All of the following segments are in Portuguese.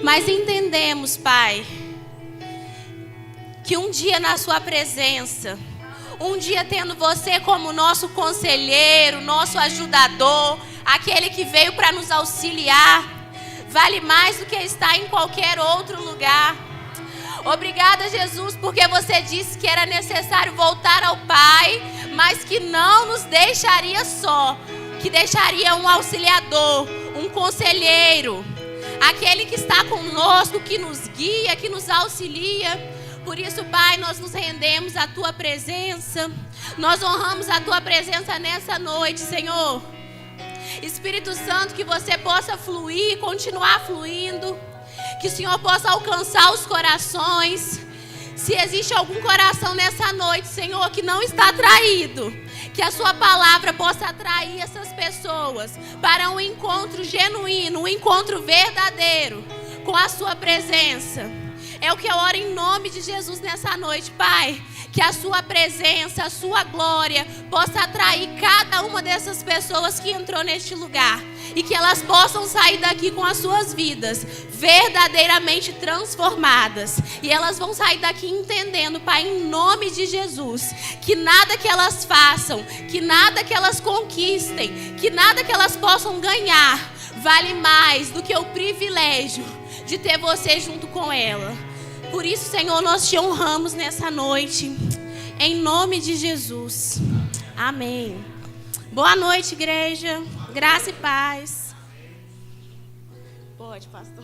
Mas entendemos, Pai, que um dia na sua presença, um dia tendo você como nosso conselheiro, nosso ajudador, aquele que veio para nos auxiliar, vale mais do que estar em qualquer outro lugar. Obrigada, Jesus, porque você disse que era necessário voltar ao Pai, mas que não nos deixaria só, que deixaria um auxiliador, um conselheiro, aquele que está conosco, que nos guia, que nos auxilia. Por isso, Pai, nós nos rendemos à Tua presença, nós honramos a Tua presença nessa noite, Senhor. Espírito Santo, que você possa fluir, continuar fluindo, que o Senhor possa alcançar os corações. Se existe algum coração nessa noite, Senhor, que não está atraído, que a sua palavra possa atrair essas pessoas para um encontro genuíno, um encontro verdadeiro com a sua presença. É o que eu oro em nome de Jesus nessa noite, Pai. Que a sua presença, a sua glória possa atrair cada uma dessas pessoas que entrou neste lugar. E que elas possam sair daqui com as suas vidas verdadeiramente transformadas. E elas vão sair daqui entendendo, Pai, em nome de Jesus, que nada que elas façam, que nada que elas conquistem, que nada que elas possam ganhar vale mais do que o privilégio de ter você junto com ela. Por isso, Senhor, nós te honramos nessa noite, em nome de Jesus. Amém. Boa noite, igreja. Graça e paz. Pode, pastor.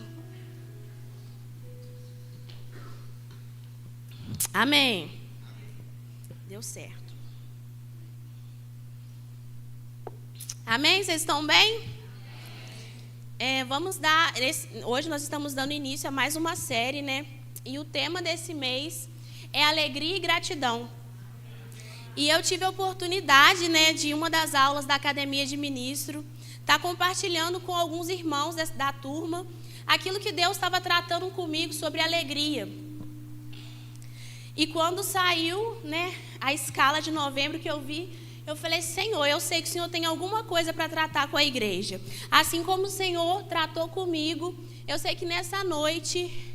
Amém. Deu certo. Amém? Vocês estão bem? Hoje nós estamos dando início a mais uma série, né? E o tema desse mês é alegria e gratidão. E eu tive a oportunidade, né, de uma das aulas da Academia de Ministro, estar compartilhando com alguns irmãos da turma aquilo que Deus estava tratando comigo sobre alegria. E quando saiu, né, a escala de novembro que eu vi, eu falei, Senhor, eu sei que o Senhor tem alguma coisa para tratar com a igreja. Assim como o Senhor tratou comigo, eu sei que nessa noite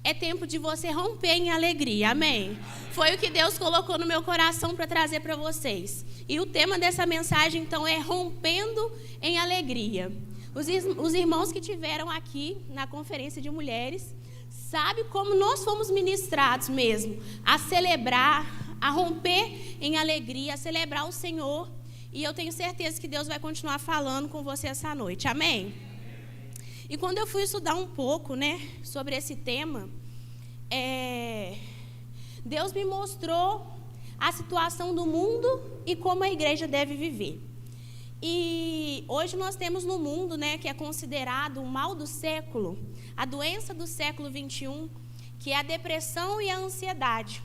é tempo de você romper em alegria, amém? Foi o que Deus colocou no meu coração para trazer para vocês. E o tema dessa mensagem, então, é rompendo em alegria. Os irmãos que tiveram aqui na conferência de mulheres, sabem como nós fomos ministrados mesmo, a celebrar, a romper em alegria, a celebrar o Senhor. E eu tenho certeza que Deus vai continuar falando com você essa noite, amém? E quando eu fui estudar um pouco, né, sobre esse tema, Deus me mostrou a situação do mundo e como a igreja deve viver. E hoje nós temos no mundo, né, que é considerado o mal do século, a doença do século 21, que é a depressão e a ansiedade.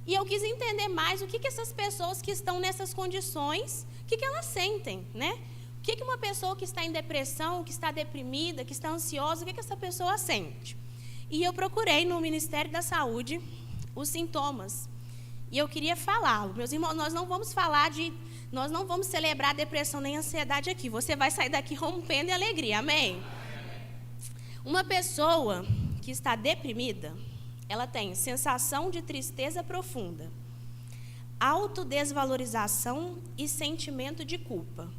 E eu quis entender mais o que essas pessoas que estão nessas condições, o que elas sentem, né? O que uma pessoa que está em depressão, que está deprimida, que está ansiosa, o que essa pessoa sente? E eu procurei no Ministério da Saúde os sintomas. E eu queria falá-lo. Meus irmãos, nós não vamos celebrar a depressão nem a ansiedade aqui. Você vai sair daqui rompendo em alegria, amém? Uma pessoa que está deprimida, ela tem sensação de tristeza profunda, autodesvalorização e sentimento de culpa.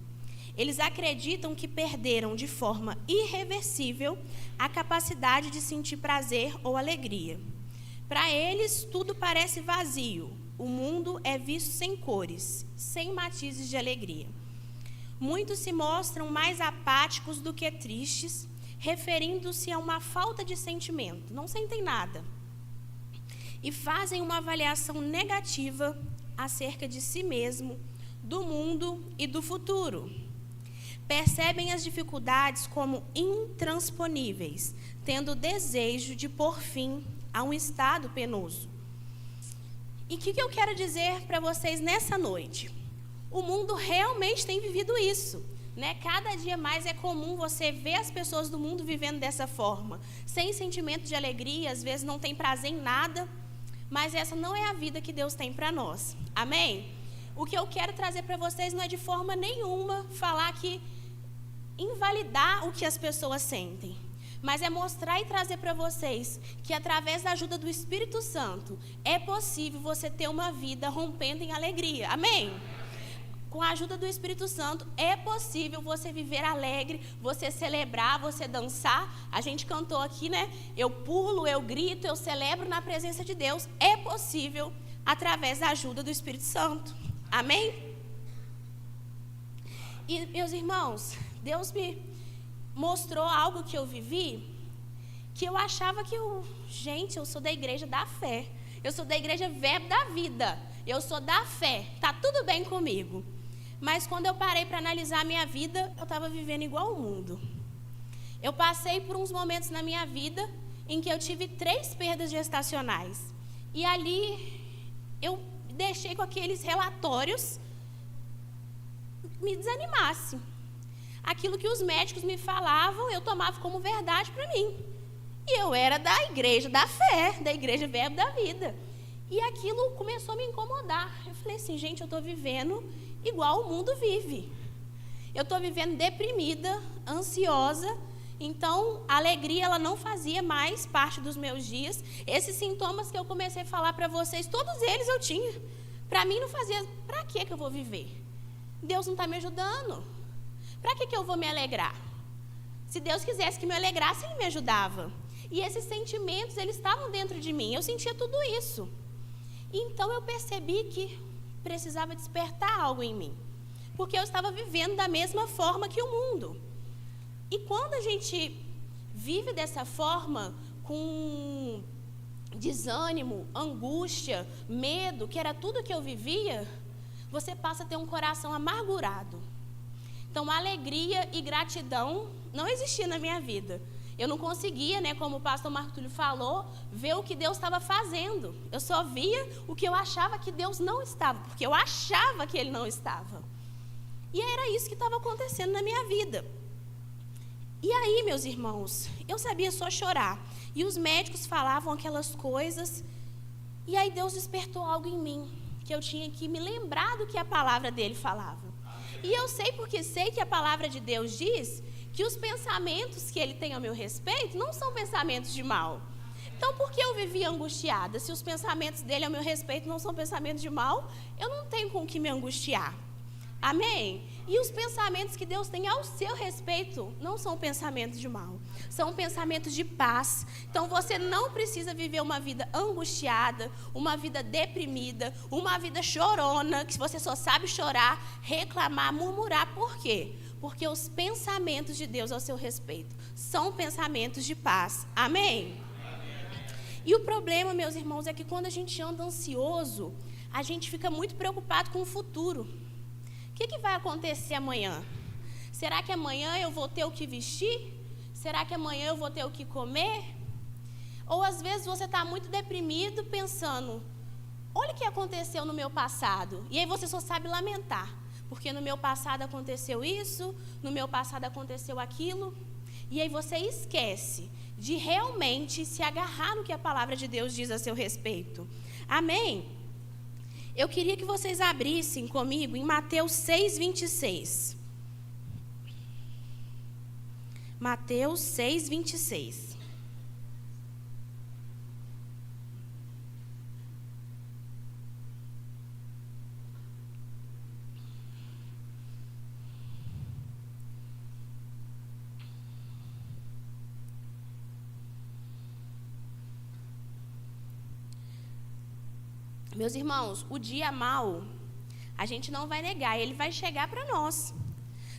Eles acreditam que perderam de forma irreversível a capacidade de sentir prazer ou alegria. Para eles, tudo parece vazio. O mundo é visto sem cores, sem matizes de alegria. Muitos se mostram mais apáticos do que tristes, referindo-se a uma falta de sentimento. Não sentem nada. E fazem uma avaliação negativa acerca de si mesmo, do mundo e do futuro. Percebem as dificuldades como intransponíveis, tendo desejo de pôr fim a um estado penoso. E o que eu quero dizer para vocês nessa noite? O mundo realmente tem vivido isso, né? Cada dia mais é comum você ver as pessoas do mundo vivendo dessa forma, sem sentimento de alegria, às vezes não tem prazer em nada, mas essa não é a vida que Deus tem para nós, amém? O que eu quero trazer para vocês não é de forma nenhuma falar que invalidar o que as pessoas sentem, mas é mostrar e trazer para vocês que através da ajuda do Espírito Santo é possível você ter uma vida rompendo em alegria. Amém? Com a ajuda do Espírito Santo é possível você viver alegre, você celebrar, você dançar. A gente cantou aqui, né? Eu pulo, eu grito, eu celebro na presença de Deus. É possível através da ajuda do Espírito Santo. Amém? E, meus irmãos, Deus me mostrou algo que eu vivi, que eu achava que gente, eu sou da igreja da fé, eu sou da igreja Verbo da Vida, eu sou da fé, tá tudo bem comigo. Mas quando eu parei para analisar a minha vida, eu estava vivendo igual o mundo. Eu passei por uns momentos na minha vida em que eu tive 3 perdas gestacionais, e ali eu deixei com aqueles relatórios me desanimasse. Aquilo que os médicos me falavam, eu tomava como verdade para mim. E eu era da igreja da fé, da igreja Verbo da Vida. E aquilo começou a me incomodar. Eu falei assim, gente, eu estou vivendo igual o mundo vive. Eu estou vivendo deprimida, ansiosa. Então, a alegria ela não fazia mais parte dos meus dias. Esses sintomas que eu comecei a falar para vocês, todos eles eu tinha. Para mim não fazia, para que eu vou viver? Deus não está me ajudando. Para que eu vou me alegrar? Se Deus quisesse que me alegrasse, Ele me ajudava. E esses sentimentos, eles estavam dentro de mim. Eu sentia tudo isso. Então eu percebi que precisava despertar algo em mim. Porque eu estava vivendo da mesma forma que o mundo. E quando a gente vive dessa forma, com desânimo, angústia, medo, que era tudo que eu vivia, você passa a ter um coração amargurado. Então, alegria e gratidão não existia na minha vida. Eu não conseguia, né, como o pastor Marco Túlio falou, ver o que Deus estava fazendo. Eu só via o que eu achava que Deus não estava, porque eu achava que Ele não estava. E era isso que estava acontecendo na minha vida. E aí, meus irmãos, eu sabia só chorar. E os médicos falavam aquelas coisas. E aí Deus despertou algo em mim, que eu tinha que me lembrar do que a palavra dele falava. E eu sei porque sei que a palavra de Deus diz que os pensamentos que Ele tem ao meu respeito não são pensamentos de mal. Então, por que eu vivia angustiada? Se os pensamentos dele ao meu respeito não são pensamentos de mal, eu não tenho com o que me angustiar. Amém? E os pensamentos que Deus tem ao seu respeito não são pensamentos de mal, são pensamentos de paz. Então você não precisa viver uma vida angustiada, uma vida deprimida, uma vida chorona, que você só sabe chorar, reclamar, murmurar. Por quê? Porque os pensamentos de Deus ao seu respeito são pensamentos de paz. Amém? E o problema, meus irmãos, é que quando a gente anda ansioso, a gente fica muito preocupado com o futuro. O que vai acontecer amanhã? Será que amanhã eu vou ter o que vestir? Será que amanhã eu vou ter o que comer? Ou às vezes você está muito deprimido pensando, olha o que aconteceu no meu passado. E aí você só sabe lamentar. Porque no meu passado aconteceu isso, no meu passado aconteceu aquilo. E aí você esquece de realmente se agarrar no que a palavra de Deus diz a seu respeito. Amém? Eu queria que vocês abrissem comigo em Mateus 6:26. Mateus 6:26. Meus irmãos, o dia mau, a gente não vai negar, ele vai chegar para nós,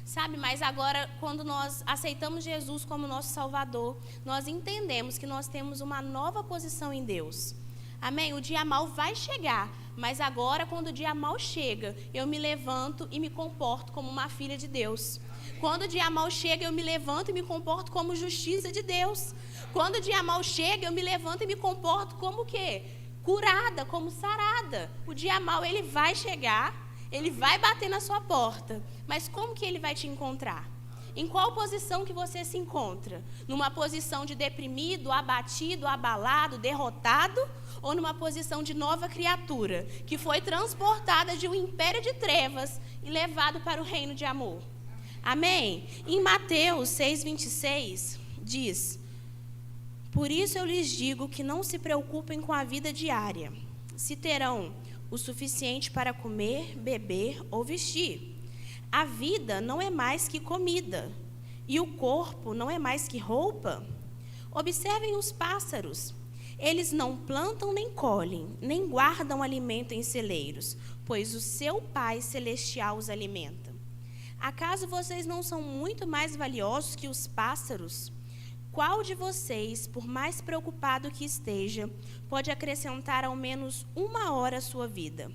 sabe? Mas agora, quando nós aceitamos Jesus como nosso Salvador, nós entendemos que nós temos uma nova posição em Deus. Amém? O dia mau vai chegar, mas agora, quando o dia mau chega, eu me levanto e me comporto como uma filha de Deus. Quando o dia mau chega, eu me levanto e me comporto como justiça de Deus. Quando o dia mau chega, eu me levanto e me comporto como o quê? Curada, como sarada. O dia mau, ele vai chegar, ele vai bater na sua porta. Mas como que ele vai te encontrar? Em qual posição que você se encontra? Numa posição de deprimido, abatido, abalado, derrotado? Ou numa posição de nova criatura, que foi transportada de um império de trevas e levado para o reino de amor? Amém? Em Mateus 6:26, diz: Por isso eu lhes digo que não se preocupem com a vida diária, se terão o suficiente para comer, beber ou vestir. A vida não é mais que comida, e o corpo não é mais que roupa. Observem os pássaros. Eles não plantam nem colhem, nem guardam alimento em celeiros, pois o seu Pai Celestial os alimenta. Acaso vocês não são muito mais valiosos que os pássaros? Qual de vocês, por mais preocupado que esteja, pode acrescentar ao menos 1 hora à sua vida?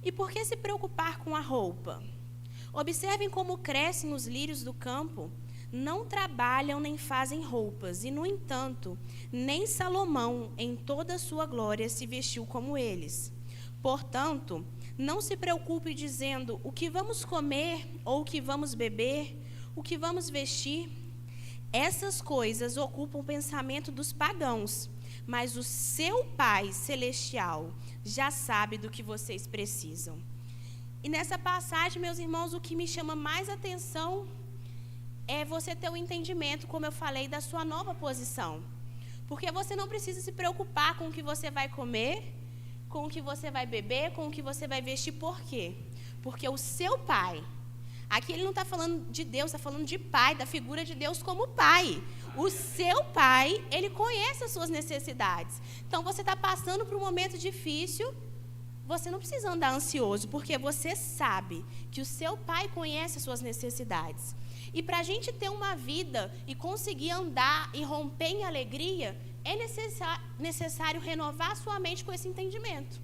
E por que se preocupar com a roupa? Observem como crescem os lírios do campo. Não trabalham nem fazem roupas, e, no entanto, nem Salomão, em toda a sua glória, se vestiu como eles. Portanto, não se preocupe dizendo o que vamos comer, ou o que vamos beber, o que vamos vestir. Essas coisas ocupam o pensamento dos pagãos, mas o seu Pai Celestial já sabe do que vocês precisam. E nessa passagem, meus irmãos, o que me chama mais atenção é você ter o entendimento, como eu falei, da sua nova posição. Porque você não precisa se preocupar com o que você vai comer, com o que você vai beber, com o que você vai vestir. Por quê? Porque o seu Pai, aqui ele não está falando de Deus, está falando de Pai, da figura de Deus como Pai. O seu Pai, ele conhece as suas necessidades. Então, você está passando por um momento difícil, você não precisa andar ansioso, porque você sabe que o seu Pai conhece as suas necessidades. E para a gente ter uma vida e conseguir andar e romper em alegria, é necessário renovar a sua mente com esse entendimento.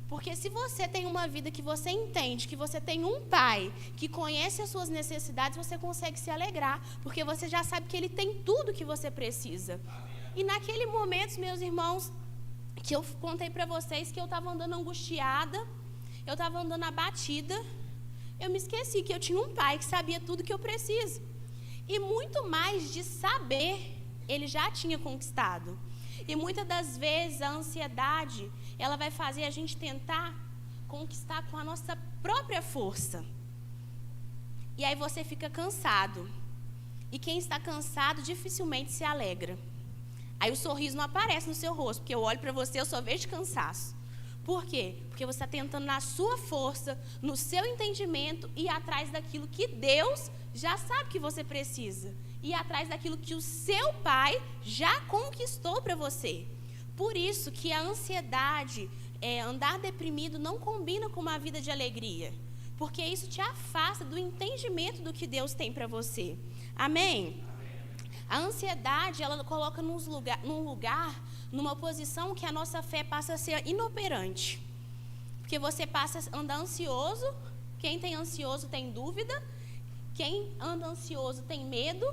Porque se você tem uma vida que você entende, que você tem um Pai que conhece as suas necessidades, você consegue se alegrar, porque você já sabe que Ele tem tudo que você precisa. E naquele momento, meus irmãos, que eu contei para vocês que eu estava andando angustiada, eu estava andando abatida, eu me esqueci que eu tinha um Pai que sabia tudo que eu preciso. E muito mais de saber, Ele já tinha conquistado. E muitas das vezes a ansiedade, ela vai fazer a gente tentar conquistar com a nossa própria força. E aí você fica cansado. E quem está cansado dificilmente se alegra. Aí o sorriso não aparece no seu rosto, porque eu olho para você e eu só vejo cansaço. Por quê? Porque você está tentando na sua força, no seu entendimento, ir atrás daquilo que Deus já sabe que você precisa. Ir atrás daquilo que o seu Pai já conquistou para você. Por isso que a ansiedade, andar deprimido, não combina com uma vida de alegria. Porque isso te afasta do entendimento do que Deus tem para você. Amém? A ansiedade, ela coloca num lugar, numa posição que a nossa fé passa a ser inoperante. Porque você passa a andar ansioso, quem tem ansioso tem dúvida, quem anda ansioso tem medo,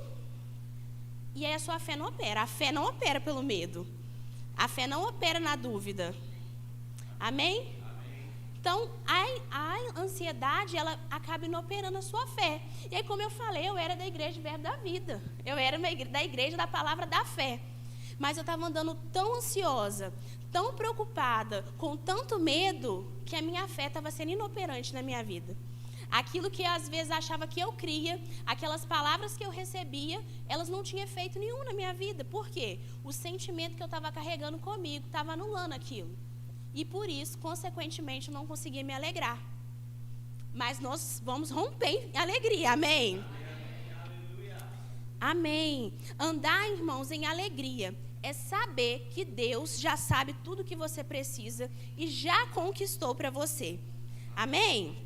e aí a sua fé não opera. A fé não opera pelo medo. A fé não opera na dúvida. Amém? Então, a ansiedade, ela acaba inoperando a sua fé. E aí, como eu falei, eu era da igreja Verbo da Vida. Eu era da igreja da Palavra da Fé. Mas eu estava andando tão ansiosa, tão preocupada, com tanto medo, que a minha fé estava sendo inoperante na minha vida. Aquilo que às vezes achava que eu cria, aquelas palavras que eu recebia, elas não tinham efeito nenhum na minha vida. Por quê? O sentimento que eu estava carregando comigo estava anulando aquilo. E por isso, consequentemente, eu não conseguia me alegrar. Mas nós vamos romper em alegria, amém? Amém. Andar, irmãos, em alegria é saber que Deus já sabe tudo o que você precisa e já conquistou para você. Amém?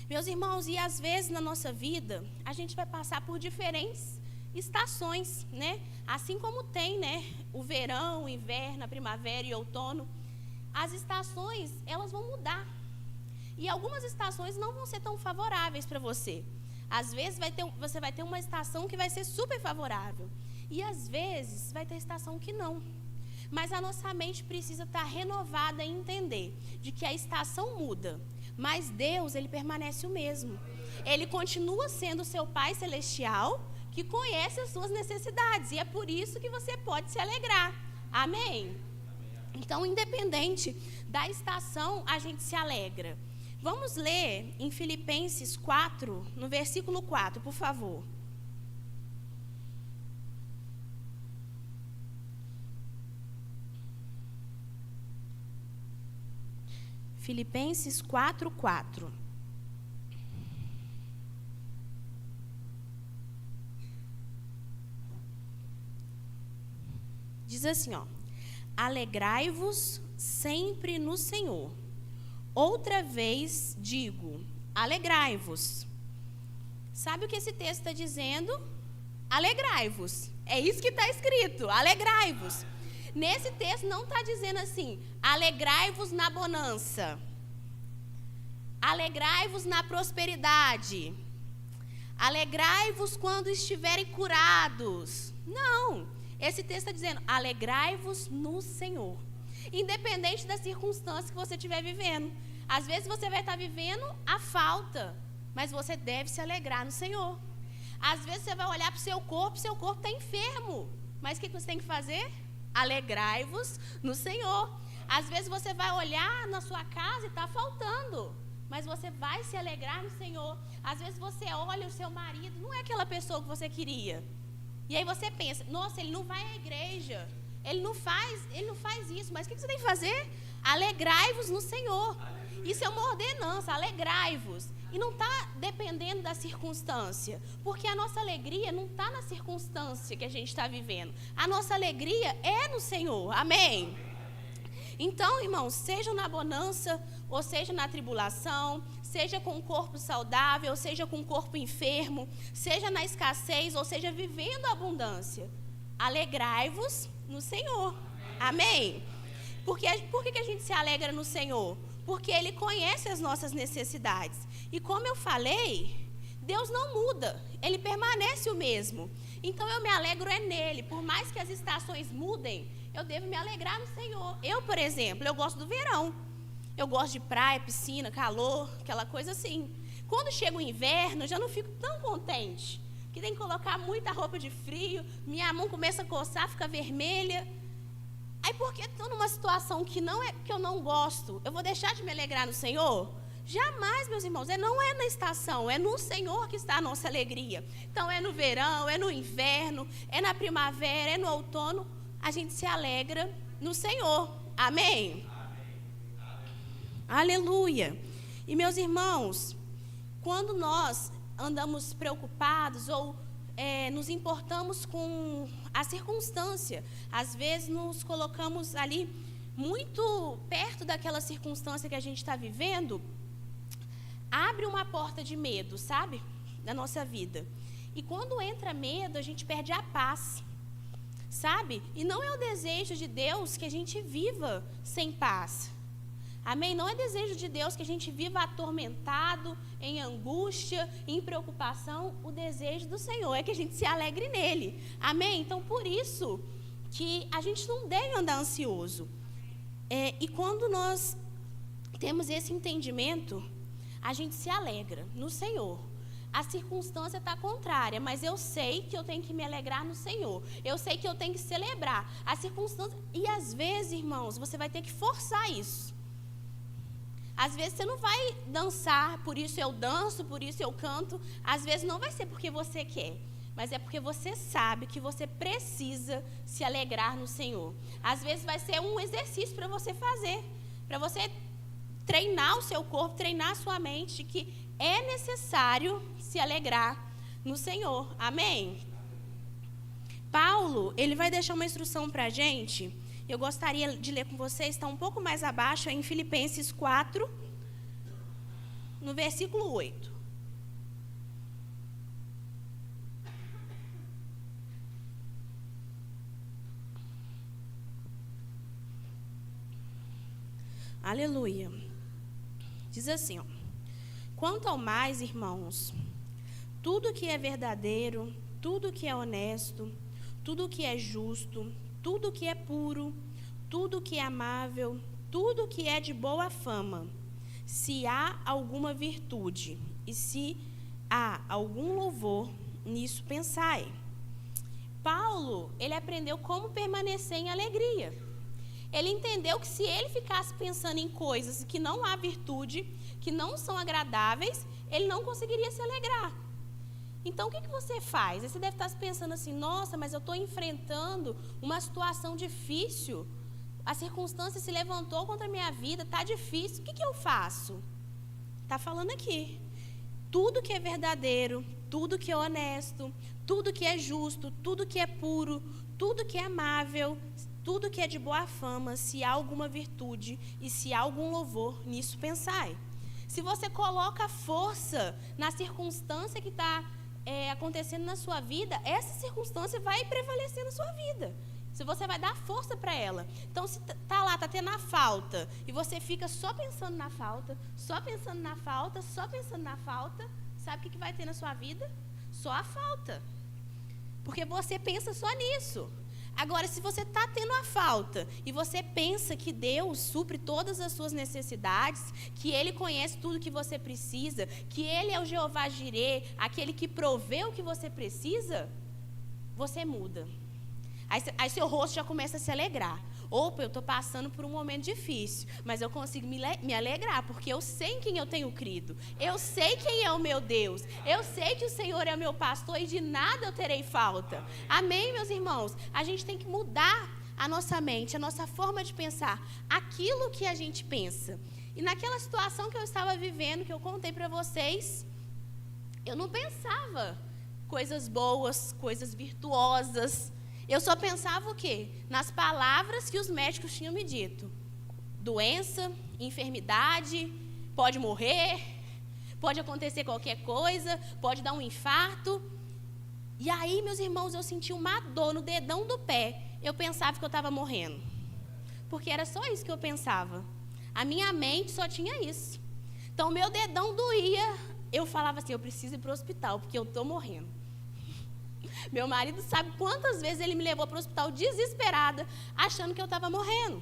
Meus irmãos, e às vezes na nossa vida, a gente vai passar por diferentes estações, né? Assim como tem, né, o verão, o inverno, a primavera e o outono. As estações, elas vão mudar. E algumas estações não vão ser tão favoráveis para você. Às vezes você vai ter uma estação que vai ser super favorável. E às vezes vai ter estação que não. Mas a nossa mente precisa estar renovada e entender de que a estação muda. Mas Deus, Ele permanece o mesmo. Ele continua sendo o seu Pai Celestial, que conhece as suas necessidades. E é por isso que você pode se alegrar. Amém? Então, independente da estação, a gente se alegra. Vamos ler em Filipenses 4, no versículo 4, por favor. Filipenses 4:4. Diz assim, ó: alegrai-vos sempre no Senhor. Outra vez digo, alegrai-vos. Sabe o que esse texto está dizendo? Alegrai-vos. É isso que está escrito, alegrai-vos. Nesse texto não está dizendo assim, alegrai-vos na bonança, alegrai-vos na prosperidade, alegrai-vos quando estiverem curados. Não, esse texto está dizendo, alegrai-vos no Senhor. Independente da circunstância que você estiver vivendo. Às vezes você vai estar vivendo a falta, mas você deve se alegrar no Senhor. Às vezes você vai olhar para o seu corpo está enfermo. Mas o que você tem que fazer? Alegrai-vos no Senhor. Às vezes você vai olhar na sua casa e está faltando, mas você vai se alegrar no Senhor. Às vezes você olha o seu marido, não é aquela pessoa que você queria. E aí você pensa, nossa, ele não vai à igreja, ele não faz isso. Mas o que você tem que fazer? Alegrai-vos no Senhor. Isso é uma ordenança, alegrai-vos. E não está dependendo da circunstância, porque a nossa alegria não está na circunstância que a gente está vivendo. A nossa alegria é no Senhor, amém? Então, irmãos, seja na bonança, ou seja na tribulação, seja com o corpo saudável, ou seja com o corpo enfermo, seja na escassez, ou seja vivendo a abundância, alegrai-vos no Senhor, amém? Por que a gente se alegra no Senhor? Porque Ele conhece as nossas necessidades. E como eu falei, Deus não muda, Ele permanece o mesmo. Então eu me alegro nele. Por mais que as estações mudem, eu devo me alegrar no Senhor. Eu, por exemplo, eu gosto do verão. Eu gosto de praia, piscina, calor, aquela coisa assim. Quando chega o inverno, eu já não fico tão contente, que tem que colocar muita roupa de frio, minha mão começa a coçar, fica vermelha. Aí porque estou numa situação que eu não gosto, eu vou deixar de me alegrar no Senhor? Jamais, meus irmãos, não é na estação, é no Senhor que está a nossa alegria. Então é no verão, é no inverno, é na primavera, é no outono, a gente se alegra no Senhor, amém? Aleluia. E meus irmãos, quando nós andamos preocupados ou nos importamos com a circunstância, às vezes nos colocamos ali muito perto daquela circunstância que a gente está vivendo, abre uma porta de medo, sabe? Na nossa vida. E quando entra medo, a gente perde a paz, sabe? E não é o desejo de Deus que a gente viva sem paz. Amém? Não é desejo de Deus que a gente viva atormentado, em angústia, em preocupação. O desejo do Senhor é que a gente se alegre nele. Amém? Então, por isso que a gente não deve andar ansioso. E quando nós temos esse entendimento, a gente se alegra no Senhor. A circunstância está contrária, mas eu sei que eu tenho que me alegrar no Senhor. Eu sei que eu tenho que celebrar a circunstância. E às vezes, irmãos, você vai ter que forçar isso. Às vezes você não vai dançar, por isso eu danço, por isso eu canto. Às vezes não vai ser porque você quer, mas é porque você sabe que você precisa se alegrar no Senhor. Às vezes vai ser um exercício para você fazer, para você treinar o seu corpo, treinar a sua mente, que é necessário se alegrar no Senhor. Amém? Paulo, ele vai deixar uma instrução para a gente. Eu gostaria de ler com vocês, está um pouco mais abaixo, em Filipenses 4, no versículo 8. Aleluia. Diz assim, ó: quanto ao mais, irmãos, tudo que é verdadeiro, tudo que é honesto, tudo que é justo, tudo que é puro, tudo que é amável, tudo que é de boa fama, se há alguma virtude e se há algum louvor, nisso pensai. Paulo, ele aprendeu como permanecer em alegria. Ele entendeu que se ele ficasse pensando em coisas que não há virtude, que não são agradáveis, ele não conseguiria se alegrar. Então, o que você faz? Você deve estar pensando assim, nossa, mas eu estou enfrentando uma situação difícil. A circunstância se levantou contra a minha vida, está difícil, o que eu faço? Está falando aqui. Tudo que é verdadeiro, tudo que é honesto, tudo que é justo, tudo que é puro, tudo que é amável, tudo que é de boa fama, se há alguma virtude e se há algum louvor, nisso pensai. Se você coloca força na circunstância que está acontecendo na sua vida, essa circunstância vai prevalecer na sua vida. Se você vai dar força para ela. Então, se está lá, está tendo a falta, e você fica só pensando na falta, só pensando na falta, só pensando na falta, sabe o que vai ter na sua vida? Só a falta. Porque você pensa só nisso. Agora, se você está tendo a falta, e você pensa que Deus supre todas as suas necessidades, que Ele conhece tudo que você precisa, que Ele é o Jeová Jirê, aquele que provê o que você precisa, você muda. Aí seu rosto já começa a se alegrar. Opa, eu estou passando por um momento difícil, mas eu consigo me alegrar, porque eu sei em quem eu tenho crido. Eu sei quem é o meu Deus. Eu sei que o Senhor é o meu pastor e de nada eu terei falta. Amém, meus irmãos? A gente tem que mudar a nossa mente, a nossa forma de pensar, aquilo que a gente pensa. E naquela situação que eu estava vivendo, que eu contei para vocês, eu não pensava coisas boas, coisas virtuosas. Eu só pensava o quê? Nas palavras que os médicos tinham me dito. Doença, enfermidade, pode morrer, pode acontecer qualquer coisa, pode dar um infarto. E aí, meus irmãos, eu senti uma dor no dedão do pé. Eu pensava que eu estava morrendo. Porque era só isso que eu pensava. A minha mente só tinha isso. Então, meu dedão doía. Eu falava assim, eu preciso ir para o hospital, porque eu estou morrendo. Meu marido sabe quantas vezes ele me levou para o hospital desesperada, achando que eu estava morrendo.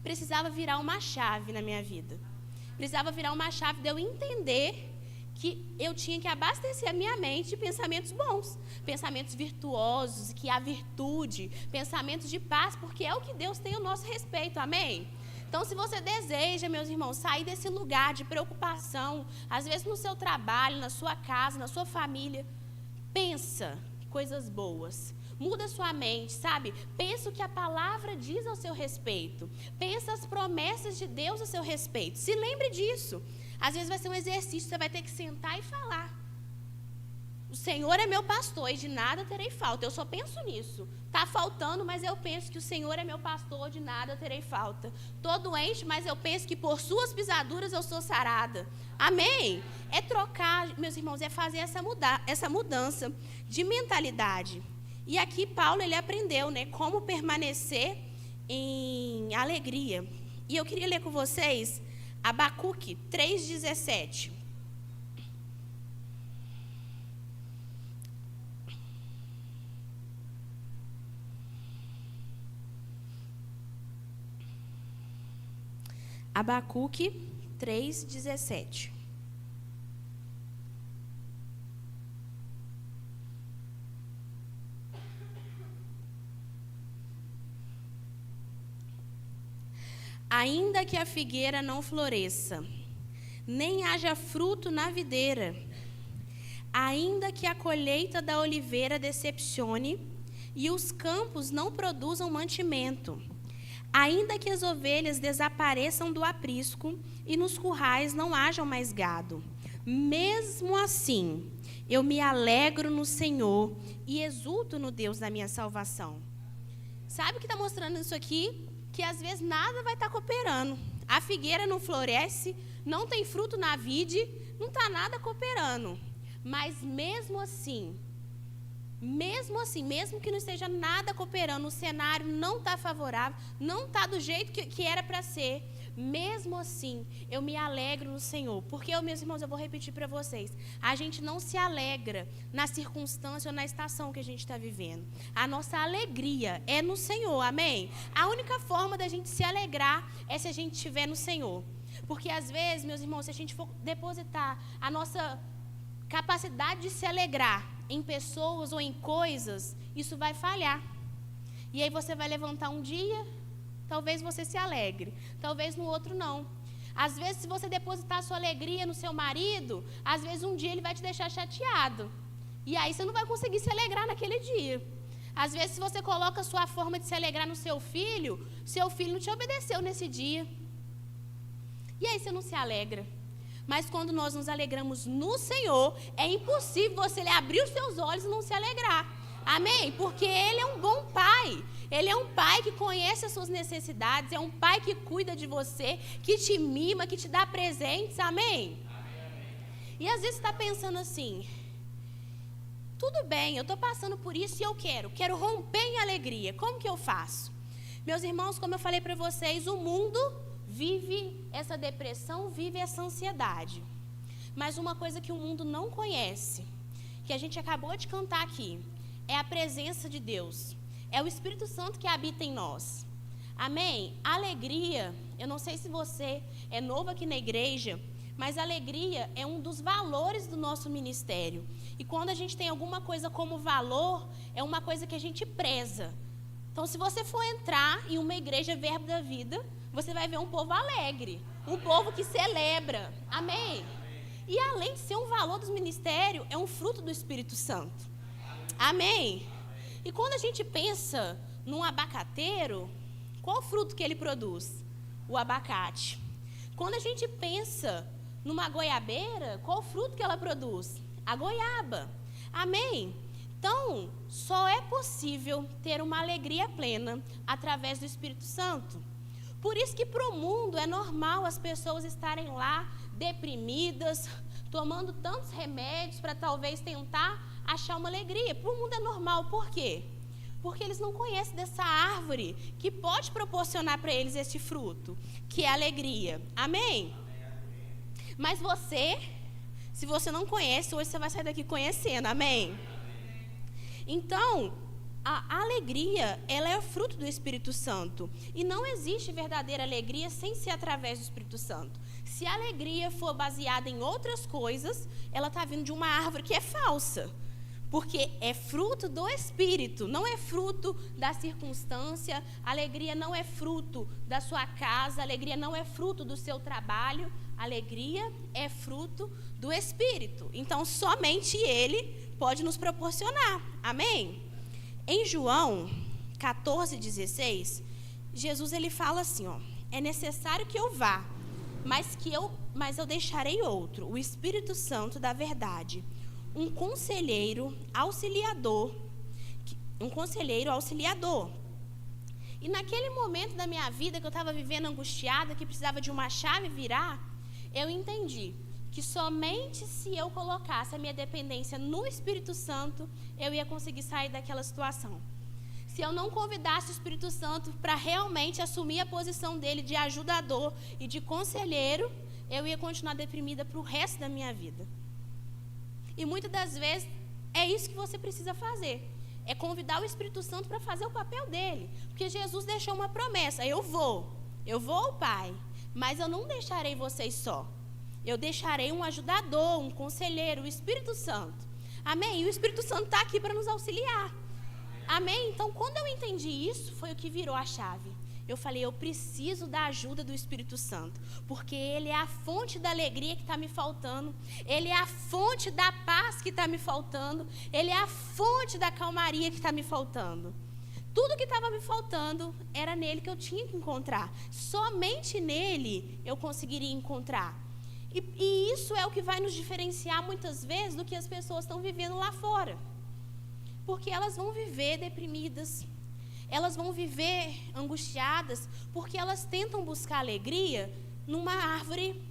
Precisava virar uma chave na minha vida. Precisava virar uma chave de eu entender que eu tinha que abastecer a minha mente de pensamentos bons, pensamentos virtuosos, que há virtude, pensamentos de paz, porque é o que Deus tem ao nosso respeito, amém? Então, se você deseja, meus irmãos, sair desse lugar de preocupação, às vezes no seu trabalho, na sua casa, na sua família, pensa coisas boas. Muda sua mente, sabe? Pensa o que a palavra diz ao seu respeito. Pensa as promessas de Deus ao seu respeito. Se lembre disso. Às vezes vai ser um exercício, você vai ter que sentar e falar. O Senhor é meu pastor e de nada terei falta. Eu só penso nisso. Está faltando, mas eu penso que o Senhor é meu pastor, de nada terei falta. Estou doente, mas eu penso que por suas pisaduras eu sou sarada. Amém? É trocar, meus irmãos, é fazer essa mudança de mentalidade. E aqui Paulo, ele aprendeu, né, como permanecer em alegria. E eu queria ler com vocês Abacuque 3,17. Abacuque 3,17. Ainda que a figueira não floresça, nem haja fruto na videira, ainda que a colheita da oliveira decepcione e os campos não produzam mantimento, ainda que as ovelhas desapareçam do aprisco e nos currais não hajam mais gado, mesmo assim eu me alegro no Senhor e exulto no Deus da minha salvação. Sabe o que está mostrando isso aqui? Que às vezes nada vai estar cooperando. A figueira não floresce, não tem fruto na vide, não está nada cooperando. Mas mesmo assim, mesmo que não esteja nada cooperando, o cenário não está favorável, não está do jeito que era para ser, mesmo assim, eu me alegro no Senhor. Porque, meus irmãos, eu vou repetir para vocês, a gente não se alegra na circunstância ou na estação que a gente está vivendo. A nossa alegria é no Senhor, amém? A única forma da gente se alegrar é se a gente estiver no Senhor. Porque às vezes, meus irmãos, se a gente for depositar a nossa capacidade de se alegrar em pessoas ou em coisas, isso vai falhar. E aí você vai levantar um dia, talvez você se alegre, talvez no outro não. Às vezes, se você depositar a sua alegria no seu marido, às vezes um dia ele vai te deixar chateado. E aí você não vai conseguir se alegrar naquele dia. Às vezes, se você coloca a sua forma de se alegrar no seu filho não te obedeceu nesse dia. E aí você não se alegra. Mas quando nós nos alegramos no Senhor, é impossível você abrir os seus olhos e não se alegrar. Amém? Porque Ele é um bom Pai. Ele é um Pai que conhece as suas necessidades, é um Pai que cuida de você, que te mima, que te dá presentes. Amém? E às vezes você está pensando assim, tudo bem, eu estou passando por isso e eu quero romper em alegria. Como que eu faço? Meus irmãos, como eu falei para vocês, o mundo vive essa depressão, vive essa ansiedade. Mas uma coisa que o mundo não conhece, que a gente acabou de cantar aqui, é a presença de Deus. É o Espírito Santo que habita em nós. Amém? Alegria, eu não sei se você é novo aqui na igreja, mas alegria é um dos valores do nosso ministério. E quando a gente tem alguma coisa como valor, é uma coisa que a gente preza. Então, se você for entrar em uma igreja Verbo da Vida, você vai ver um povo alegre, um povo que celebra. Amém? E além de ser um valor do ministério, é um fruto do Espírito Santo. Amém? E quando a gente pensa num abacateiro, qual o fruto que ele produz? O abacate. Quando a gente pensa numa goiabeira, qual o fruto que ela produz? A goiaba. Amém? Então, só é possível ter uma alegria plena através do Espírito Santo. Por isso que para o mundo é normal as pessoas estarem lá deprimidas, tomando tantos remédios para talvez tentar achar uma alegria. Para o mundo é normal. Por quê? Porque eles não conhecem dessa árvore que pode proporcionar para eles esse fruto, que é a alegria. Amém? Mas você, se você não conhece, hoje você vai sair daqui conhecendo. Amém? Então, a alegria, ela é o fruto do Espírito Santo. E não existe verdadeira alegria sem ser através do Espírito Santo. Se a alegria for baseada em outras coisas, ela está vindo de uma árvore que é falsa. Porque é fruto do Espírito, não é fruto da circunstância. A alegria não é fruto da sua casa, a alegria não é fruto do seu trabalho. A alegria é fruto do Espírito. Então, somente Ele pode nos proporcionar. Amém? Em João 14,16, Jesus ele fala assim, ó, é necessário que eu vá, mas eu deixarei outro, o Espírito Santo da verdade, um conselheiro auxiliador. E naquele momento da minha vida que eu estava vivendo angustiada, que precisava de uma chave virar, eu entendi que somente se eu colocasse a minha dependência no Espírito Santo, eu ia conseguir sair daquela situação. Se eu não convidasse o Espírito Santo para realmente assumir a posição dele de ajudador e de conselheiro, eu ia continuar deprimida para o resto da minha vida. E muitas das vezes é isso que você precisa fazer. É convidar o Espírito Santo para fazer o papel dele. Porque Jesus deixou uma promessa, eu vou ao Pai, mas eu não deixarei vocês só. Eu deixarei um ajudador, um conselheiro, o Espírito Santo. Amém? E o Espírito Santo está aqui para nos auxiliar. Amém? Então, quando eu entendi isso, foi o que virou a chave. Eu falei, eu preciso da ajuda do Espírito Santo, porque Ele é a fonte da alegria que está me faltando, Ele é a fonte da paz que está me faltando, Ele é a fonte da calmaria que está me faltando. Tudo que estava me faltando era nele que eu tinha que encontrar. Somente nele eu conseguiria encontrar. E isso é o que vai nos diferenciar muitas vezes do que as pessoas estão vivendo lá fora. Porque elas vão viver deprimidas, elas vão viver angustiadas, porque elas tentam buscar alegria numa árvore,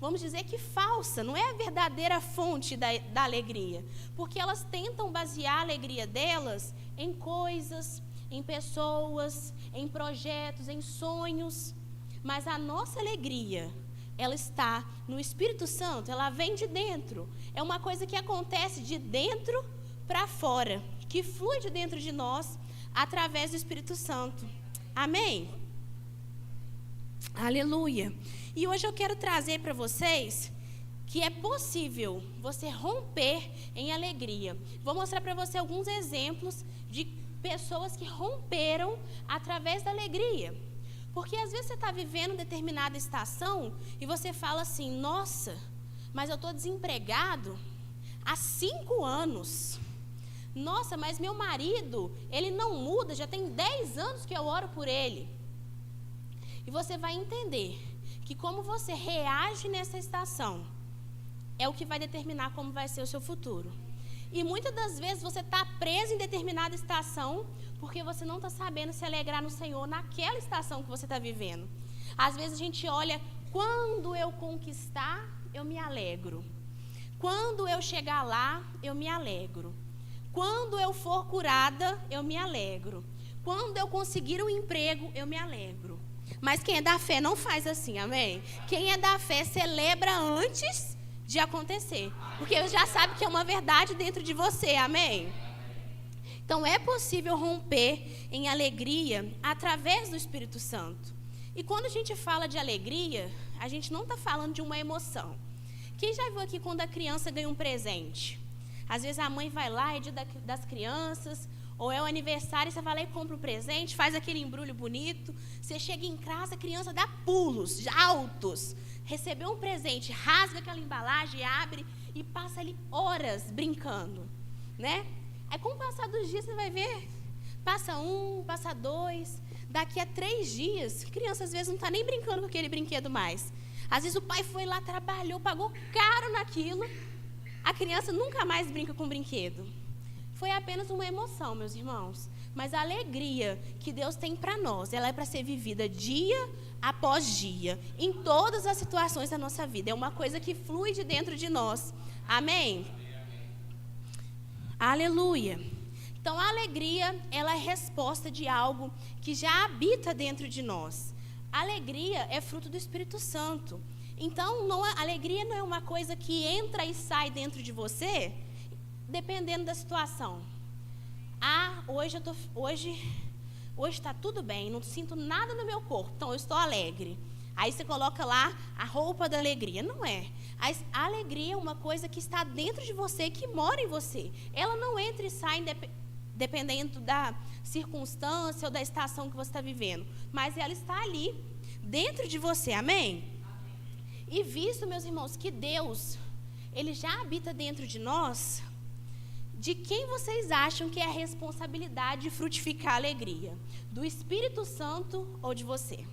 vamos dizer que falsa, não é a verdadeira fonte da alegria. Porque elas tentam basear a alegria delas em coisas, em pessoas, em projetos, em sonhos. Mas a nossa alegria, ela está no Espírito Santo, ela vem de dentro. É uma coisa que acontece de dentro para fora, que flui de dentro de nós através do Espírito Santo. Amém? Aleluia. E hoje eu quero trazer para vocês que é possível você romper em alegria. Vou mostrar para você alguns exemplos de pessoas que romperam através da alegria. Porque às vezes você está vivendo determinada estação e você fala assim, nossa, mas eu estou desempregado há 5 anos. Nossa, mas meu marido, ele não muda, já tem 10 anos que eu oro por ele. E você vai entender que como você reage nessa estação é o que vai determinar como vai ser o seu futuro. E muitas das vezes você está preso em determinada estação porque você não está sabendo se alegrar no Senhor naquela estação que você está vivendo. Às vezes a gente olha, quando eu conquistar, eu me alegro. Quando eu chegar lá, eu me alegro. Quando eu for curada, eu me alegro. Quando eu conseguir um emprego, eu me alegro. Mas quem é da fé não faz assim, amém? Quem é da fé celebra antes de acontecer, porque já sabe que é uma verdade dentro de você, amém? Então é possível romper em alegria através do Espírito Santo. E quando a gente fala de alegria, a gente não está falando de uma emoção. Quem já viu aqui quando a criança ganha um presente? Às vezes a mãe vai lá, é dia das crianças, ou é o aniversário, você vai lá e compra um presente, faz aquele embrulho bonito, você chega em casa, a criança dá pulos altos, recebeu um presente, rasga aquela embalagem, abre e passa ali horas brincando, né? Aí com o passar dos dias você vai ver, passa 1, passa 2, daqui a 3 dias, a criança às vezes não está nem brincando com aquele brinquedo mais. Às vezes o pai foi lá, trabalhou, pagou caro naquilo, a criança nunca mais brinca com o brinquedo. Foi apenas uma emoção, meus irmãos. Mas a alegria que Deus tem para nós, ela é para ser vivida dia após dia, em todas as situações da nossa vida. É uma coisa que flui de dentro de nós. Amém? Aleluia. Então, a alegria, ela é resposta de algo que já habita dentro de nós. A alegria é fruto do Espírito Santo. Então, a alegria não é uma coisa que entra e sai dentro de você, dependendo da situação. Hoje está tudo bem, não sinto nada no meu corpo, então eu estou alegre. Aí você coloca lá a roupa da alegria. Não é. A alegria é uma coisa que está dentro de você, que mora em você. Ela não entra e sai dependendo da circunstância ou da estação que você está vivendo. Mas ela está ali, dentro de você. Amém? E visto, meus irmãos, que Deus, Ele já habita dentro de nós, de quem vocês acham que é a responsabilidade de frutificar a alegria? Do Espírito Santo ou de você?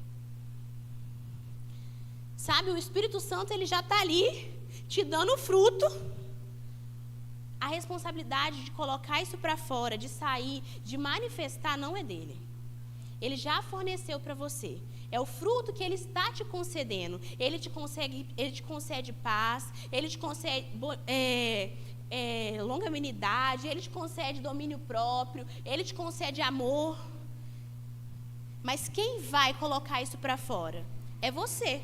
Sabe, o Espírito Santo, ele já está ali, te dando fruto. A responsabilidade de colocar isso para fora, de sair, de manifestar, não é dele. Ele já forneceu para você. É o fruto que ele está te concedendo. Ele te concede paz, ele te concede longanimidade, ele te concede domínio próprio, ele te concede amor. Mas quem vai colocar isso para fora? É você.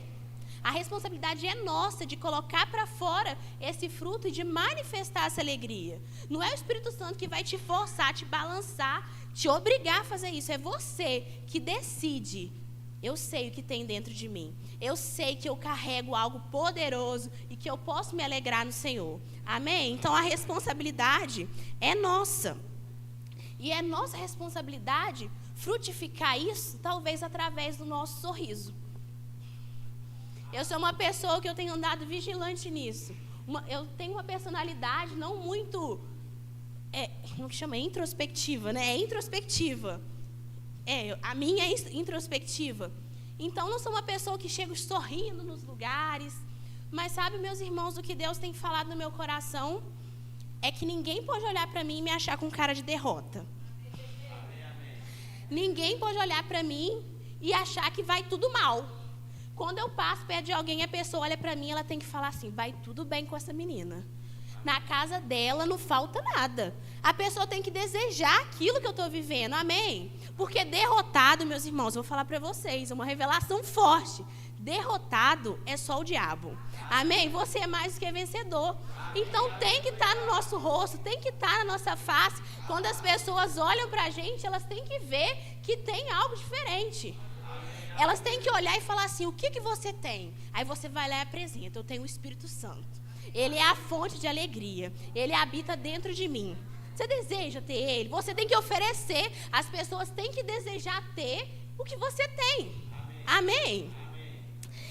A responsabilidade é nossa de colocar para fora esse fruto e de manifestar essa alegria. Não é o Espírito Santo que vai te forçar, te balançar, te obrigar a fazer isso. É você que decide. Eu sei o que tem dentro de mim. Eu sei que eu carrego algo poderoso e que eu posso me alegrar no Senhor. Amém? Então a responsabilidade é nossa. E é nossa responsabilidade frutificar isso, talvez através do nosso sorriso. Eu sou uma pessoa que eu tenho andado vigilante nisso. Eu tenho uma personalidade não muito, como que chama? Introspectiva, né? É introspectiva. A minha é introspectiva. Então, não sou uma pessoa que chega sorrindo nos lugares. Mas sabe, meus irmãos, o que Deus tem falado no meu coração é que ninguém pode olhar para mim e me achar com cara de derrota. Ninguém pode olhar para mim e achar que vai tudo mal. Quando eu passo perto de alguém, a pessoa olha para mim, ela tem que falar assim, vai tudo bem com essa menina. Na casa dela não falta nada. A pessoa tem que desejar aquilo que eu estou vivendo, amém? Porque derrotado, meus irmãos, vou falar para vocês, uma revelação forte. Derrotado é só o diabo, amém? Você é mais do que vencedor. Então tem que estar no nosso rosto, tem que estar na nossa face. Quando as pessoas olham para a gente, elas têm que ver que tem algo diferente. Elas têm que olhar e falar assim, o que você tem? Aí você vai lá e apresenta, eu tenho o Espírito Santo. Ele é a fonte de alegria, ele habita dentro de mim. Você deseja ter ele? Você tem que oferecer, as pessoas têm que desejar ter o que você tem. Amém?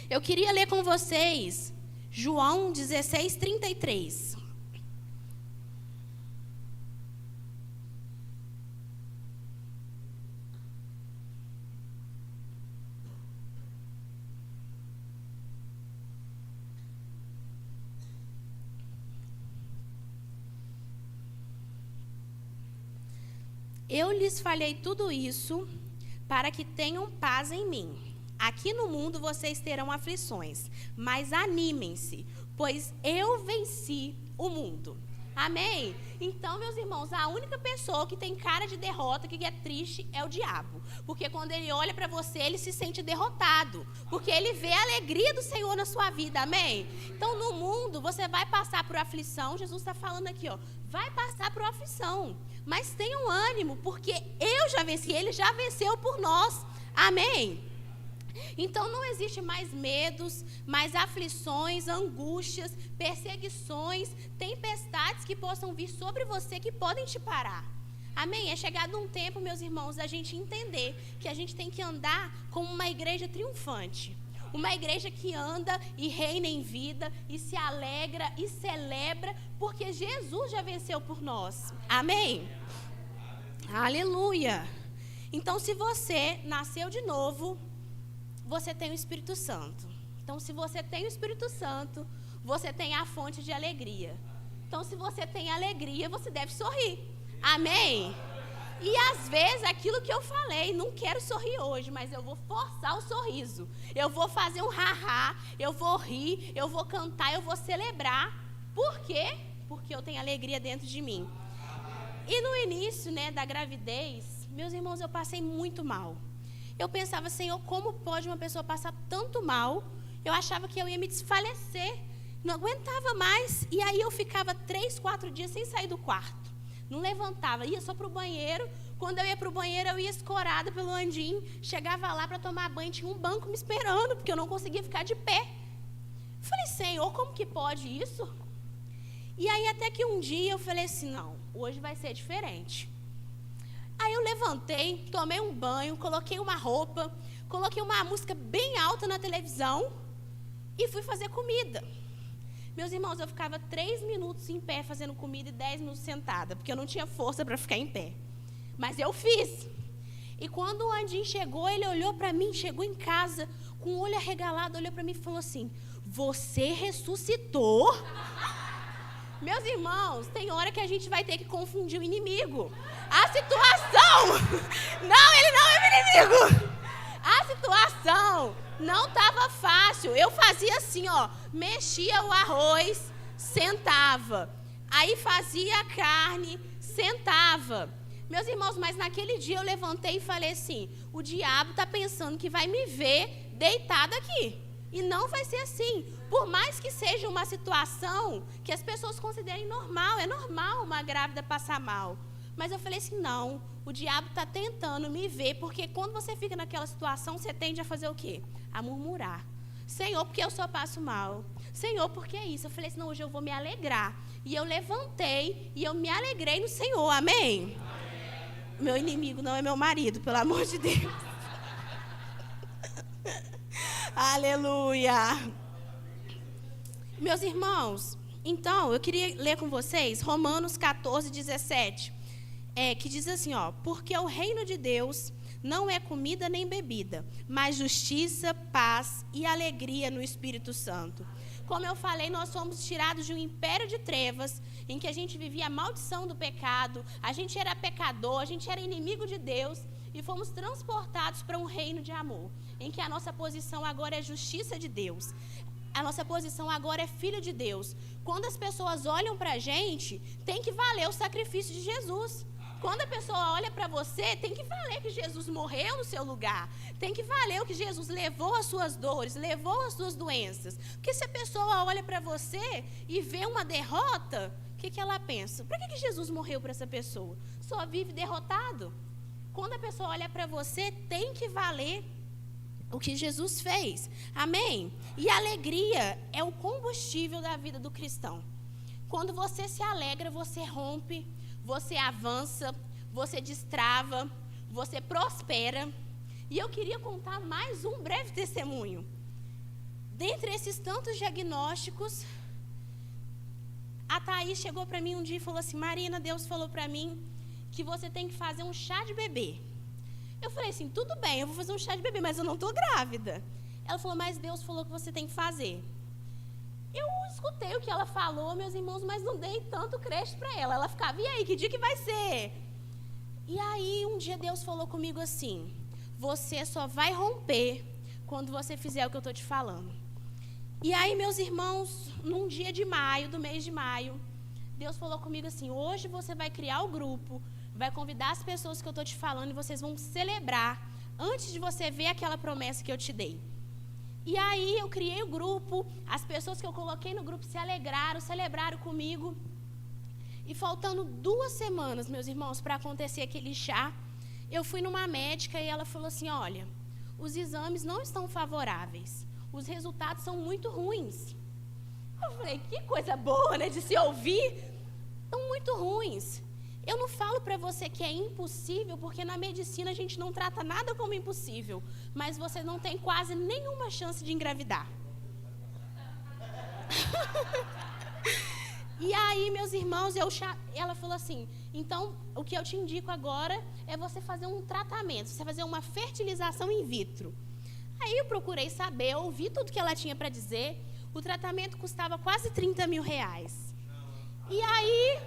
Eu queria ler com vocês João 16:33. Eu lhes falei tudo isso para que tenham paz em mim. Aqui no mundo vocês terão aflições, mas animem-se, pois eu venci o mundo. Amém? Então, meus irmãos, a única pessoa que tem cara de derrota, que é triste, é o diabo. Porque quando ele olha para você, ele se sente derrotado. Porque ele vê a alegria do Senhor na sua vida. Amém? Então, no mundo, você vai passar por aflição. Jesus está falando aqui, ó. Vai passar por aflição. Mas tenham ânimo, porque eu já venci. Ele já venceu por nós. Amém? Então não existe mais medos, mais aflições, angústias, perseguições, tempestades que possam vir sobre você, que podem te parar. Amém? É chegado um tempo, meus irmãos, a gente entender que a gente tem que andar como uma igreja triunfante. Uma igreja que anda e reina em vida, e se alegra e celebra, porque Jesus já venceu por nós. Amém? Aleluia! Então, se você nasceu de novo, você tem o Espírito Santo. Então, se você tem o Espírito Santo, você tem a fonte de alegria. Então, se você tem alegria, você deve sorrir. Amém? E às vezes, aquilo que eu falei, não quero sorrir hoje, mas eu vou forçar o sorriso. Eu vou fazer um ha-ha, eu vou rir, eu vou cantar, eu vou celebrar. Por quê? Porque eu tenho alegria dentro de mim. E no início, da gravidez, meus irmãos, eu passei muito mal. Eu pensava, Senhor, como pode uma pessoa passar tanto mal? Eu achava que eu ia me desfalecer, não aguentava mais. E aí eu ficava 3, 4 dias sem sair do quarto. Não levantava, ia só para o banheiro. Quando eu ia para o banheiro, eu ia escorada pelo andim. Chegava lá para tomar banho, tinha um banco me esperando, porque eu não conseguia ficar de pé. Falei, Senhor, como que pode isso? E aí até que um dia eu falei assim, não, hoje vai ser diferente. Aí eu levantei, tomei um banho, coloquei uma roupa, coloquei uma música bem alta na televisão e fui fazer comida. Meus irmãos, eu ficava 3 minutos em pé fazendo comida e 10 minutos sentada, porque eu não tinha força para ficar em pé. Mas eu fiz. E quando o Andim chegou, ele olhou para mim, chegou em casa, com o olho arregalado, olhou para mim e falou assim, você ressuscitou? Meus irmãos, tem hora que a gente vai ter que confundir o inimigo. A situação, não, ele não é meu inimigo. A situação não estava fácil. Eu fazia assim, ó, mexia o arroz, sentava. Aí fazia a carne, sentava. Meus irmãos, mas naquele dia eu levantei e falei assim, o diabo está pensando que vai me ver deitada aqui. E não vai ser assim. Por mais que seja uma situação que as pessoas considerem normal, é normal uma grávida passar mal. Mas eu falei assim, não, o diabo está tentando me ver, porque quando você fica naquela situação, você tende a fazer o quê? A murmurar. Senhor, porque eu só passo mal. Senhor, porque é isso? Eu falei assim, não, hoje eu vou me alegrar. E eu levantei e eu me alegrei no Senhor, amém? Meu inimigo não é meu marido, pelo amor de Deus. Aleluia. Meus irmãos, então, eu queria ler com vocês Romanos 14, 17. Que diz assim, ó, porque o reino de Deus não é comida nem bebida, mas justiça, paz e alegria no Espírito Santo. Como eu falei, nós fomos tirados de um império de trevas, em que a gente vivia a maldição do pecado, a gente era pecador, a gente era inimigo de Deus, e fomos transportados para um reino de amor, em que a nossa posição agora é justiça de Deus. A nossa posição agora é filho de Deus. Quando as pessoas olham para a gente, tem que valer o sacrifício de Jesus. Quando a pessoa olha para você, tem que valer que Jesus morreu no seu lugar. Tem que valer o que Jesus levou as suas dores, levou as suas doenças. Porque se a pessoa olha para você e vê uma derrota, o que ela pensa? Por que Jesus morreu para essa pessoa? Só vive derrotado. Quando a pessoa olha para você, tem que valer o que Jesus fez. Amém? E a alegria é o combustível da vida do cristão. Quando você se alegra, você rompe, você avança, você destrava, você prospera. E eu queria contar mais um breve testemunho. Dentre esses tantos diagnósticos, a Thaís chegou para mim um dia e falou assim, Marina, Deus falou para mim que você tem que fazer um chá de bebê. Eu falei assim, tudo bem, eu vou fazer um chá de bebê, mas eu não estou grávida. Ela falou, mas Deus falou que você tem que fazer. Eu escutei o que ela falou, meus irmãos, mas não dei tanto crédito para ela. Ela ficava, e aí, que dia que vai ser? E E aí um dia Deus falou comigo assim: você só vai romper quando você fizer o que eu estou te falando. E aí, meus irmãos, num dia de maio, do mês de maio, Deus falou comigo assim: hoje você vai criar o grupo, vai convidar as pessoas que eu estou te falando e vocês vão celebrar antes de você ver aquela promessa que eu te dei. E aí eu criei o grupo, as pessoas que eu coloquei no grupo se alegraram, celebraram comigo. E faltando 2 semanas, meus irmãos, para acontecer aquele chá, eu fui numa médica e ela falou assim: olha, os exames não estão favoráveis, os resultados são muito ruins. Eu falei: que coisa boa, né, de se ouvir. Estão muito ruins. Eu não falo para você que é impossível, porque na medicina a gente não trata nada como impossível, mas você não tem quase nenhuma chance de engravidar. E aí, meus irmãos, ela falou assim: então, o que eu te indico agora é você fazer um tratamento, você fazer uma fertilização in vitro. Aí eu procurei saber, ouvi tudo que ela tinha para dizer. O tratamento custava quase 30 mil reais. E aí,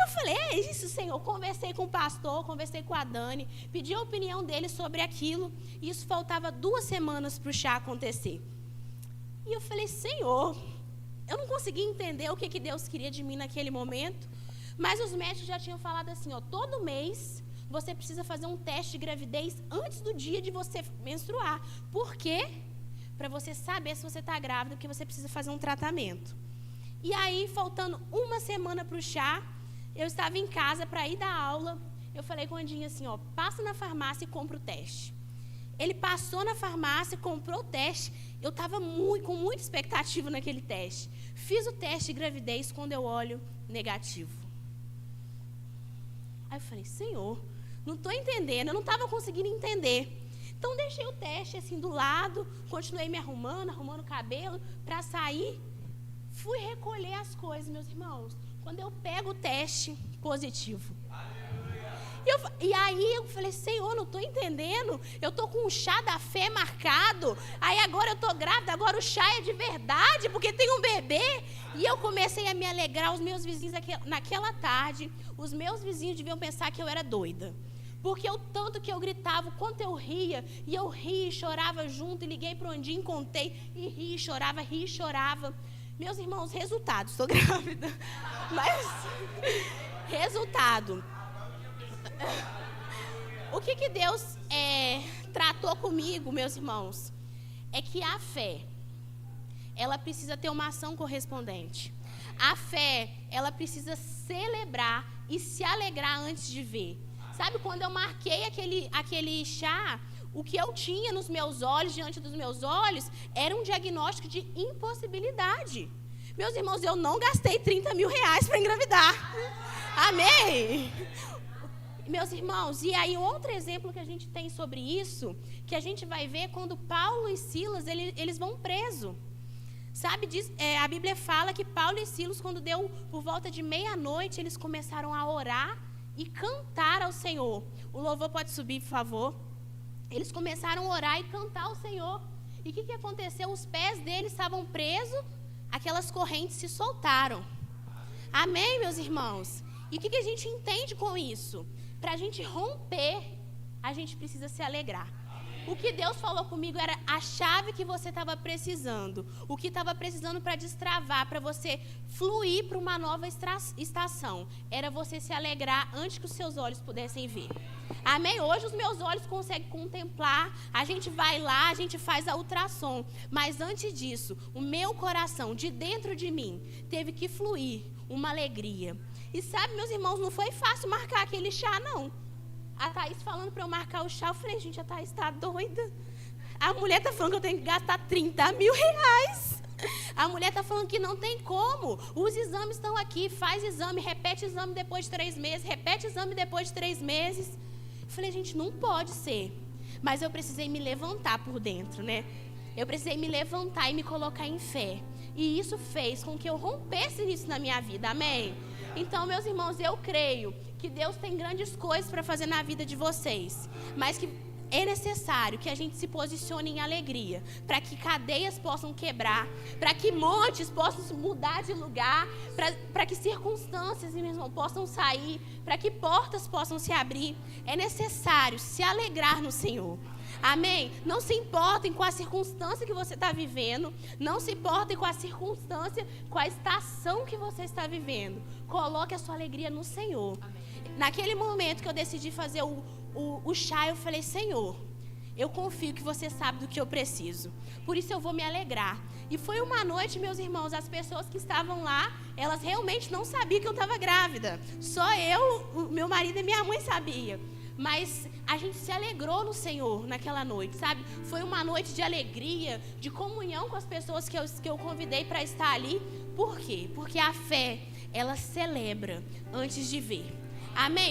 eu falei: é isso, Senhor. Conversei com o pastor, conversei com a Dani, pedi a opinião dele sobre aquilo. E isso faltava 2 semanas para o chá acontecer. E eu falei: Senhor, eu não consegui entender o que Deus queria de mim naquele momento. Mas os médicos já tinham falado assim: ó, todo mês você precisa fazer um teste de gravidez antes do dia de você menstruar. Por quê? Para você saber se você está grávida, porque você precisa fazer um tratamento. E aí, faltando 1 semana para o chá, eu estava em casa para ir dar aula. Eu falei com o Andinho assim: ó, passa na farmácia e compra o teste. Ele passou na farmácia, comprou o teste. Eu estava com muita expectativa naquele teste. Fiz o teste de gravidez, quando eu olho, negativo. Aí eu falei: Senhor, não estou entendendo, eu não estava conseguindo entender. Então deixei o teste assim do lado, continuei me arrumando o cabelo para sair. Fui recolher as coisas, meus irmãos. Quando eu pego o teste, positivo. E aí eu falei: Senhor, não estou entendendo. Eu estou com o chá da fé marcado. Aí agora eu estou grávida, agora o chá é de verdade, porque tem um bebê. E eu comecei a me alegrar. Os meus vizinhos, naquela tarde, os meus vizinhos deviam pensar que eu era doida. Porque o tanto que eu gritava, o quanto eu ria. E eu ria e chorava junto. E liguei para o Andinho, contei. E ria e chorava. Meus irmãos, resultado. Estou grávida. Mas, resultado. O que Deus tratou comigo, meus irmãos, é que a fé, ela precisa ter uma ação correspondente. A fé, ela precisa celebrar e se alegrar antes de ver. Sabe, quando eu marquei aquele chá, o que eu tinha nos meus olhos, diante dos meus olhos, era um diagnóstico de impossibilidade. Meus irmãos, eu não gastei 30 mil reais para engravidar. Amém? Meus irmãos, e aí outro exemplo que a gente tem sobre isso, que a gente vai ver quando Paulo e Silas, eles vão presos. Sabe, a Bíblia fala que Paulo e Silas, quando deu por volta de 00:30, eles começaram a orar e cantar ao Senhor. O louvor pode subir, por favor. Eles começaram a orar e cantar ao Senhor. E o que aconteceu? Os pés deles estavam presos, aquelas correntes se soltaram. Amém, meus irmãos? E o que a gente entende com isso? Para a gente romper, a gente precisa se alegrar. O que Deus falou comigo era a chave que você estava precisando. O que estava precisando para destravar, para você fluir para uma nova estação. Era você se alegrar antes que os seus olhos pudessem ver. Amém? Hoje os meus olhos conseguem contemplar. A gente vai lá, a gente faz a ultrassom. Mas antes disso, o meu coração, de dentro de mim, teve que fluir uma alegria. E sabe, meus irmãos, não foi fácil marcar aquele chá, não. A Thaís falando para eu marcar o chá, eu falei: gente, a Thaís está doida. A mulher está falando que eu tenho que gastar 30 mil reais. A mulher está falando que não tem como. Os exames estão aqui, faz exame, repete exame depois de 3 meses, repete exame depois de 3 meses. Eu falei: gente, não pode ser. Mas eu precisei me levantar por dentro, né? Eu precisei me levantar e me colocar em fé. E isso fez com que eu rompesse isso na minha vida, amém? Então, meus irmãos, eu creio que Deus tem grandes coisas para fazer na vida de vocês. Mas que é necessário que a gente se posicione em alegria, para que cadeias possam quebrar, para que montes possam mudar de lugar, para que circunstâncias, meu irmão, possam sair, para que portas possam se abrir. É necessário se alegrar no Senhor. Amém? Não se importem com a circunstância que você está vivendo. Não se importem com a circunstância, com a estação que você está vivendo. Coloque a sua alegria no Senhor. Amém. Naquele momento que eu decidi fazer o chá, eu falei: Senhor, eu confio que você sabe do que eu preciso. Por isso eu vou me alegrar. E foi uma noite, meus irmãos, as pessoas que estavam lá, elas realmente não sabiam que eu estava grávida. Só eu, o meu marido e minha mãe sabiam. Mas a gente se alegrou no Senhor naquela noite, sabe? Foi uma noite de alegria, de comunhão com as pessoas que eu convidei para estar ali. Por quê? Porque a fé, ela celebra antes de ver. Amém?